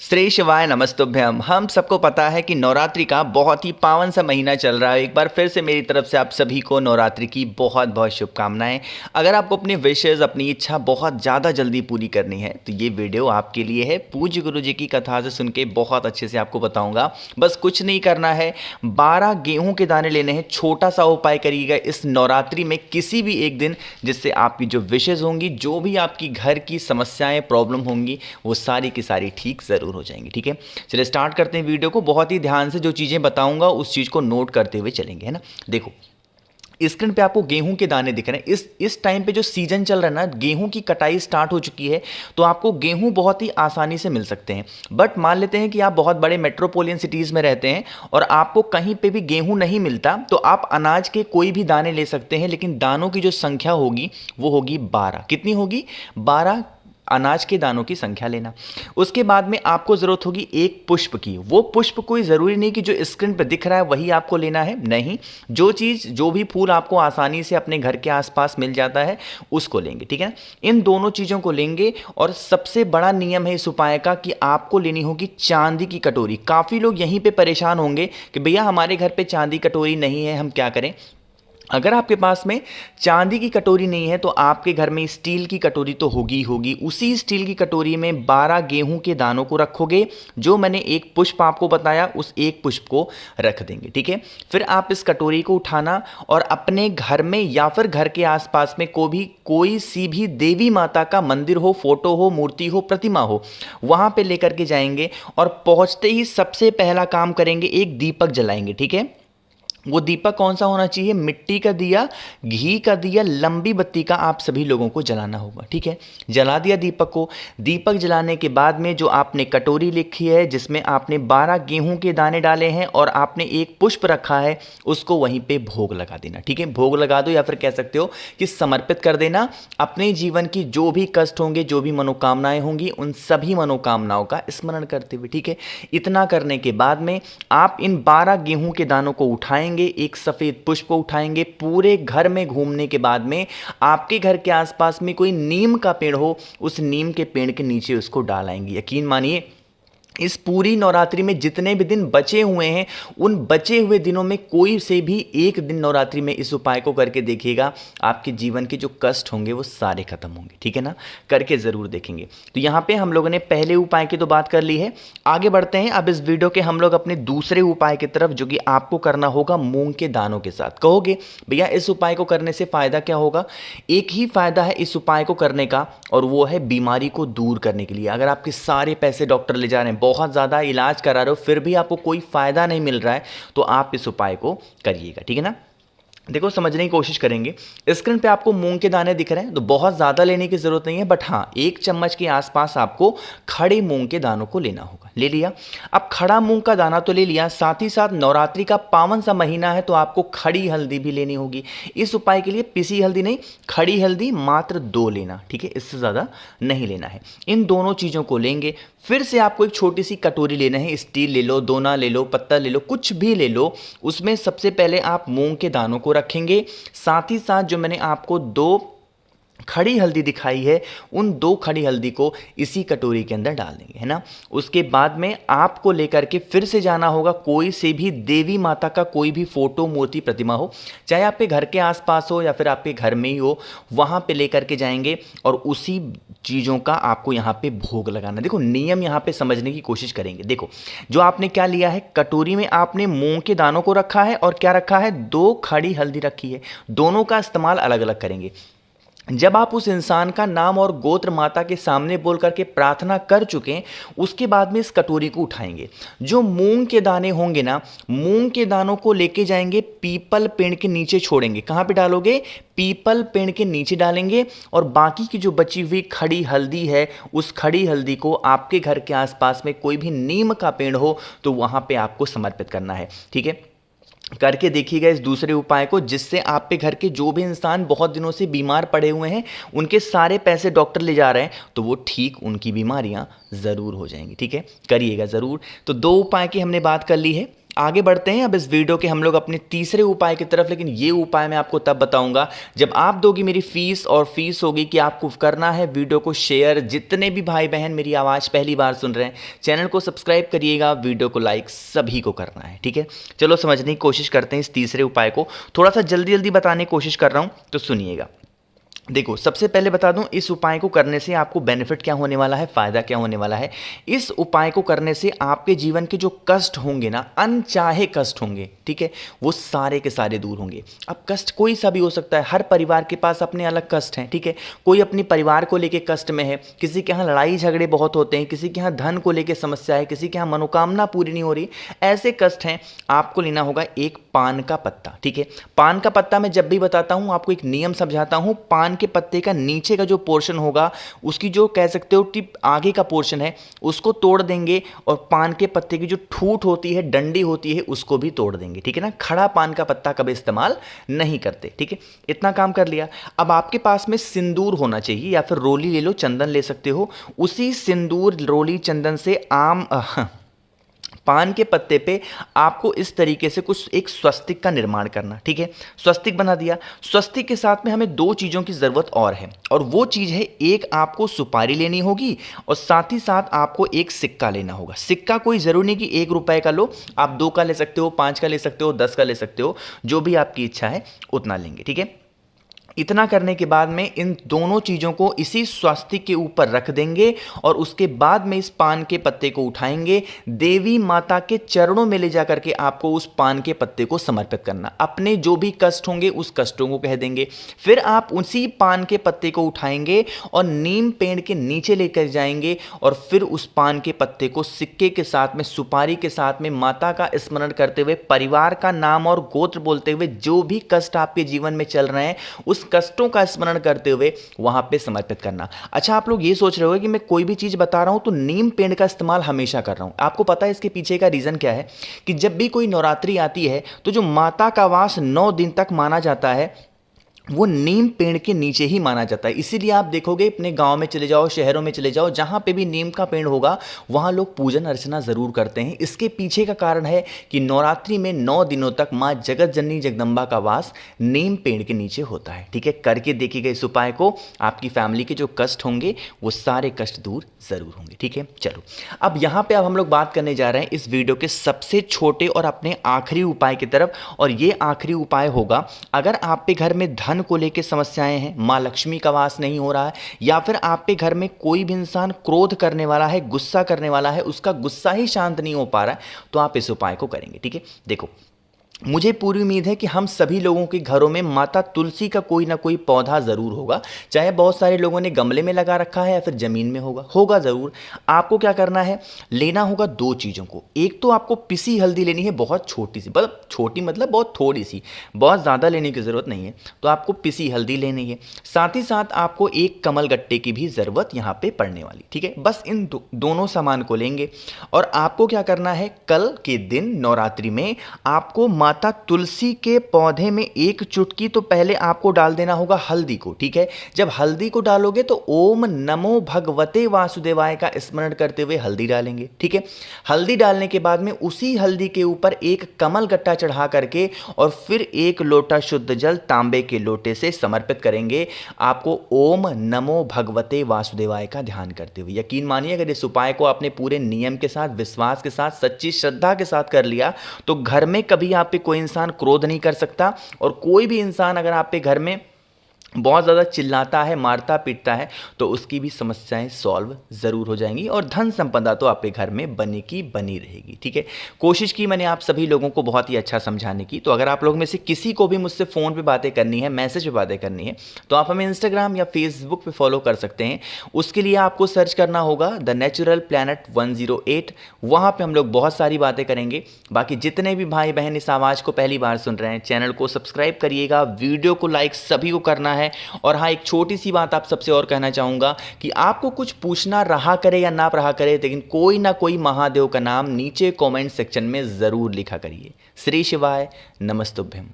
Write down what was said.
श्री शिवाय नमस्तुभ्यम। हम सबको पता है कि नवरात्रि का बहुत ही पावन सा महीना चल रहा है। एक बार फिर से मेरी तरफ से आप सभी को नवरात्रि की बहुत बहुत शुभकामनाएं। अगर आपको अपनी विशेज़ अपनी इच्छा बहुत ज़्यादा जल्दी पूरी करनी है तो ये वीडियो आपके लिए है। पूज्य गुरु जी की कथा से सुन के बहुत अच्छे से आपको बताऊँगा। बस कुछ नहीं करना है, 12 गेहूँ के दाने लेने हैं। छोटा सा उपाय करिएगा इस नवरात्रि में किसी भी एक दिन, जिससे आपकी जो विशेज़ होंगी, जो भी आपकी घर की समस्याएँ प्रॉब्लम होंगी, वो सारी की सारी ठीक ज़रूर हो जाएंगे। ठीक है, चलिए स्टार्ट करते हैं वीडियो को। बहुत ही ध्यान से जो चीज़ें बताऊंगा उस चीज़ को नोट करते हुए चलेंगे, है ना। देखो स्क्रीन पे आपको गेहूं के दाने दिख रहे हैं। इस टाइम पे जो सीजन चल रहा है ना, गेहूं की कटाई स्टार्ट हो चुकी है, तो आपको गेहूं बहुत ही आसानी से मिल सकते हैं। बट मान लेते हैं कि आप बहुत बड़े मेट्रोपोलियन सिटीज़ में रहते हैं और आपको कहीं पे भी गेहूं नहीं मिलता, तो आप अनाज के कोई भी दाने ले सकते हैं, लेकिन दानों की जो संख्या होगी वो होगी 12। कितनी होगी? 12 अनाज के दानों की संख्या लेना। उसके बाद में आपको ज़रूरत होगी एक पुष्प की। वो पुष्प कोई ज़रूरी नहीं कि जो स्क्रीन पर दिख रहा है वही आपको लेना है, नहीं, जो चीज़ जो भी फूल आपको आसानी से अपने घर के आसपास मिल जाता है उसको लेंगे। ठीक है, इन दोनों चीज़ों को लेंगे। और सबसे बड़ा नियम है इस उपाय का कि आपको लेनी होगी चांदी की कटोरी। काफ़ी लोग यहीं पर परेशान होंगे कि भैया हमारे घर पर चांदी कटोरी नहीं है, हम क्या करें। अगर आपके पास में चांदी की कटोरी नहीं है तो आपके घर में स्टील की कटोरी तो होगी होगी। उसी स्टील की कटोरी में 12 गेहूं के दानों को रखोगे। जो मैंने एक पुष्प आपको बताया उस एक पुष्प को रख देंगे। ठीक है, फिर आप इस कटोरी को उठाना और अपने घर में या फिर घर के आसपास में कोई सी भी देवी माता का मंदिर हो, फोटो हो, मूर्ति हो, प्रतिमा हो, वहां पे लेकर के जाएंगे और पहुंचते ही सबसे पहला काम करेंगे, एक दीपक जलाएंगे। ठीक है, वो दीपक कौन सा होना चाहिए? मिट्टी का दिया, घी का दिया, लंबी बत्ती का आप सभी लोगों को जलाना होगा। ठीक है, जला दिया दीपक को। दीपक जलाने के बाद में जो आपने कटोरी लिखी है जिसमें आपने 12 गेहूं के दाने डाले हैं और आपने एक पुष्प रखा है, उसको वहीं पे भोग लगा देना। ठीक है, भोग लगा दो या फिर कह सकते हो कि समर्पित कर देना। अपने जीवन की जो भी कष्ट होंगे, जो भी मनोकामनाएं होंगी, उन सभी मनोकामनाओं का स्मरण करते हुए। ठीक है, इतना करने के बाद में आप इन 12 गेहूं के दानों को उठाएंगे, एक सफेद पुष्प उठाएंगे। पूरे घर में घूमने के बाद में आपके घर के आसपास में कोई नीम का पेड़ हो, उस नीम के पेड़ के नीचे उसको डालेंगे। यकीन मानिए इस पूरी नवरात्रि में जितने भी दिन बचे हुए हैं, उन बचे हुए दिनों में कोई से भी एक दिन नवरात्रि में इस उपाय को करके देखिएगा, आपके जीवन के जो कष्ट होंगे वो सारे खत्म होंगे। ठीक है ना, करके ज़रूर देखेंगे। तो यहाँ पे हम लोगों ने पहले उपाय की तो बात कर ली है। आगे बढ़ते हैं अब इस वीडियो के हम लोग अपने दूसरे उपाय की तरफ, जो कि आपको करना होगा मूंग के दानों के साथ। कहोगे भैया इस उपाय को करने से फ़ायदा क्या होगा? एक ही फ़ायदा है इस उपाय को करने का, और वो है बीमारी को दूर करने के लिए। अगर आपके सारे पैसे डॉक्टर ले जा रहे हैं, बहुत ज़्यादा इलाज करा रहे हो, फिर भी आपको कोई फ़ायदा नहीं मिल रहा है, तो आप इस उपाय को करिएगा। ठीक है ना, देखो समझने की कोशिश करेंगे। स्क्रीन पे आपको मूंग के दाने दिख रहे हैं, तो बहुत ज़्यादा लेने की ज़रूरत नहीं है, बट हाँ 1 चम्मच के आसपास आपको खड़े मूंग के दानों को लेना होगा। ले लिया, अब खड़ा मूंग का दाना तो ले लिया, साथ ही साथ नवरात्रि का पावन सा महीना है तो आपको खड़ी हल्दी भी लेनी होगी। इस उपाय के लिए पिसी हल्दी नहीं, खड़ी हल्दी मात्र 2 लेना। ठीक है, इससे ज़्यादा नहीं लेना है। इन दोनों चीज़ों को लेंगे। फिर से आपको एक छोटी सी कटोरी लेना है, स्टील ले लो, दोना ले लो, पत्ता ले लो, कुछ भी ले लो। उसमें सबसे पहले आप मूंग के दानों को रखेंगे। साथ ही साथ जो मैंने आपको 2 खड़ी हल्दी दिखाई है, उन 2 खड़ी हल्दी को इसी कटोरी के अंदर डाल देंगे, है ना। उसके बाद में आपको लेकर के फिर से जाना होगा, कोई से भी देवी माता का कोई भी फोटो, मूर्ति, प्रतिमा हो, चाहे आपके घर के आसपास हो या फिर आपके घर में ही हो, वहां पे लेकर के जाएंगे और उसी चीज़ों का आपको यहाँ पे भोग लगाना। देखो नियम यहाँ पे समझने की कोशिश करेंगे। देखो जो आपने क्या लिया है, कटोरी में आपने मूंग के दानों को रखा है और क्या रखा है, 2 खड़ी हल्दी रखी है। दोनों का इस्तेमाल अलग अलग करेंगे। जब आप उस इंसान का नाम और गोत्र माता के सामने बोल करके प्रार्थना कर चुके, उसके बाद में इस कटोरी को उठाएंगे। जो मूंग के दाने होंगे ना, मूंग के दानों को लेके जाएंगे, पीपल पेड़ के नीचे छोड़ेंगे। कहाँ पे डालोगे? पीपल पेड़ के नीचे डालेंगे। और बाकी की जो बची हुई खड़ी हल्दी है, उस खड़ी हल्दी को आपके घर के आसपास में कोई भी नीम का पेड़ हो तो वहाँ पे आपको समर्पित करना है। ठीक है, करके देखिएगा इस दूसरे उपाय को, जिससे आपके घर के जो भी इंसान बहुत दिनों से बीमार पड़े हुए हैं, उनके सारे पैसे डॉक्टर ले जा रहे हैं, तो वो ठीक उनकी बीमारियां ज़रूर हो जाएंगी। ठीक है, करिएगा ज़रूर। तो 2 उपाय की हमने बात कर ली है। आगे बढ़ते हैं अब इस वीडियो के हम लोग अपने तीसरे उपाय की तरफ। लेकिन ये उपाय मैं आपको तब बताऊंगा जब आप दोगी मेरी फीस, और फीस होगी कि आपको करना है वीडियो को शेयर। जितने भी भाई बहन मेरी आवाज़ पहली बार सुन रहे हैं, चैनल को सब्सक्राइब करिएगा, वीडियो को लाइक सभी को करना है, ठीक है। चलो समझने की कोशिश करते हैं इस तीसरे उपाय को। थोड़ा सा जल्दी जल्दी बताने की कोशिश कर रहा हूँ, तो सुनिएगा। देखो, सबसे पहले बता दूं, इस उपाय को करने से आपको बेनिफिट क्या होने वाला है, फायदा क्या होने वाला है। इस उपाय को करने से आपके जीवन के जो कष्ट होंगे ना, अनचाहे कष्ट होंगे, ठीक है, वो सारे के सारे दूर होंगे। अब कष्ट कोई सा भी हो सकता है, हर परिवार के पास अपने अलग कष्ट हैं, ठीक है। कोई अपने परिवार को लेके कष्ट में है, किसी के यहाँ लड़ाई झगड़े बहुत होते हैं, किसी के यहाँ धन को लेके समस्या है, किसी के यहाँ मनोकामना पूरी नहीं हो रही, ऐसे कष्ट हैं। आपको लेना होगा एक पान का पत्ता, ठीक है। पान का पत्ता मैं जब भी बताता हूं आपको एक नियम समझाता हूं। पान के पत्ते का नीचे का जो पोर्शन होगा, उसकी जो कह सकते हो टिप आगे का पोर्शन है, उसको तोड़ देंगे, और पान के पत्ते की जो ठूठ होती है, डंडी होती है, उसको भी तोड़ देंगे, ठीक है ना। खड़ा पान का पत्ता कभी इस्तेमाल नहीं करते, ठीक है। इतना काम कर लिया। अब आपके पास में सिंदूर होना चाहिए, या फिर रोली ले लो, चंदन ले सकते हो। उसी सिंदूर, रोली, चंदन से पान के पत्ते पे आपको इस तरीके से कुछ एक स्वस्तिक का निर्माण करना, ठीक है। स्वस्तिक बना दिया। स्वस्तिक के साथ में हमें दो चीज़ों की ज़रूरत और है, और वो चीज़ है, एक आपको सुपारी लेनी होगी, और साथ ही साथ आपको एक सिक्का लेना होगा। सिक्का कोई ज़रूरी नहीं कि 1 रुपए का लो, आप 2 का ले सकते हो, 5 का ले सकते हो, 10 का ले सकते हो, जो भी आपकी इच्छा है उतना लेंगे, ठीक है। इतना करने के बाद में इन दोनों चीज़ों को इसी स्वस्तिक के ऊपर रख देंगे, और उसके बाद में इस पान के पत्ते को उठाएंगे, देवी माता के चरणों में ले जा करके आपको उस पान के पत्ते को समर्पित करना। अपने जो भी कष्ट होंगे उस कष्टों को कह देंगे। फिर आप उसी पान के पत्ते को उठाएंगे और नीम पेड़ के नीचे लेकर जाएंगे, और फिर उस पान के पत्ते को सिक्के के साथ में, सुपारी के साथ में, माता का स्मरण करते हुए, परिवार का नाम और गोत्र बोलते हुए, जो भी कष्ट आपके जीवन में चल रहे हैं उस कष्टों का स्मरण करते हुए वहां पे समर्पित करना। अच्छा, आप लोग ये सोच रहे हो कि मैं कोई भी चीज बता रहा हूं तो नीम पेड़ का इस्तेमाल हमेशा कर रहा हूं। आपको पता है इसके पीछे का रीजन क्या है, कि जब भी कोई नवरात्रि आती है तो जो माता का वास 9 दिन तक माना जाता है, वो नीम पेड़ के नीचे ही माना जाता है। इसीलिए आप देखोगे, अपने गांव में चले जाओ, शहरों में चले जाओ, जहां पे भी नीम का पेड़ होगा वहां लोग पूजन अर्चना जरूर करते हैं। इसके पीछे का कारण है कि नवरात्रि में 9 दिनों तक माँ जगत जननी जगदम्बा का वास नीम पेड़ के नीचे होता है, ठीक है। करके देखिएगा इस उपाय को, आपकी फैमिली के जो कष्ट होंगे वो सारे कष्ट दूर जरूर होंगे, ठीक है। चलो, अब यहां पर अब हम लोग बात करने जा रहे हैं इस वीडियो के सबसे छोटे और अपने आखिरी उपाय की तरफ। और ये आखिरी उपाय होगा, अगर आप पे घर में धन को लेकर समस्याएं हैं, मां लक्ष्मी का वास नहीं हो रहा है, या फिर आप पे घर में कोई भी इंसान क्रोध करने वाला है, गुस्सा करने वाला है, उसका गुस्सा ही शांत नहीं हो पा रहा है, तो आप इस उपाय को करेंगे, ठीक है। देखो, मुझे पूरी उम्मीद है कि हम सभी लोगों के घरों में माता तुलसी का कोई ना कोई पौधा ज़रूर होगा, चाहे बहुत सारे लोगों ने गमले में लगा रखा है या फिर ज़मीन में होगा ज़रूर। आपको क्या करना है, लेना होगा 2 चीज़ों को। एक तो आपको पिसी हल्दी लेनी है, बहुत छोटी सी, मतलब छोटी मतलब बहुत थोड़ी सी, बहुत ज़्यादा लेने की ज़रूरत नहीं है, तो आपको पिसी हल्दी लेनी है। साथ ही साथ आपको एक कमल गट्टे की भी ज़रूरत यहाँ पर पड़ने वाली, ठीक है। बस इन दोनों सामान को लेंगे, और आपको क्या करना है, कल के दिन नवरात्रि में आपको माता तुलसी के पौधे में 1 चुटकी तो पहले आपको डाल देना होगा हल्दी को, ठीक है। जब हल्दी को डालोगे तो ओम नमो भगवते वासुदेवाय का स्मरण करते हुए हल्दी डालेंगे, ठीक है। हल्दी डालने के बाद में उसी हल्दी के ऊपर एक कमल गट्टा चढ़ा करके, और फिर 1 लोटा शुद्ध जल तांबे के लोटे से समर्पित करेंगे आपको ओम नमो भगवते वासुदेवाय का ध्यान करते हुए। यकीन मानिए, अगर इस उपाय को आपने पूरे नियम के साथ, विश्वास के साथ, सच्ची श्रद्धा के साथ कर लिया, तो घर में कभी आप पे कोई इंसान क्रोध नहीं कर सकता। और कोई भी इंसान अगर आप पे घर में बहुत ज़्यादा चिल्लाता है, मारता पीटता है, तो उसकी भी समस्याएं सॉल्व ज़रूर हो जाएंगी, और धन संपदा तो आपके घर में बनी की बनी रहेगी, ठीक है। कोशिश की मैंने आप सभी लोगों को बहुत ही अच्छा समझाने की। तो अगर आप लोग में से किसी को भी मुझसे फ़ोन पे बातें करनी है, मैसेज पे बातें करनी है, तो आप हमें इंस्टाग्राम या फेसबुक पे फॉलो कर सकते हैं। उसके लिए आपको सर्च करना होगा द नेचुरल प्लैनेट 108। वहाँ पर हम लोग बहुत सारी बातें करेंगे। बाकी जितने भी भाई बहन इस आवाज़ को पहली बार सुन रहे हैं, चैनल को सब्सक्राइब करिएगा, वीडियो को लाइक सभी को करना है। और हाँ, एक छोटी सी बात आप सबसे और कहना चाहूंगा कि आपको कुछ पूछना रहा करे या ना रहा करे, लेकिन कोई ना कोई महादेव का नाम नीचे कमेंट सेक्शन में जरूर लिखा करिए। श्री शिवाय नमस्तुभ्यम।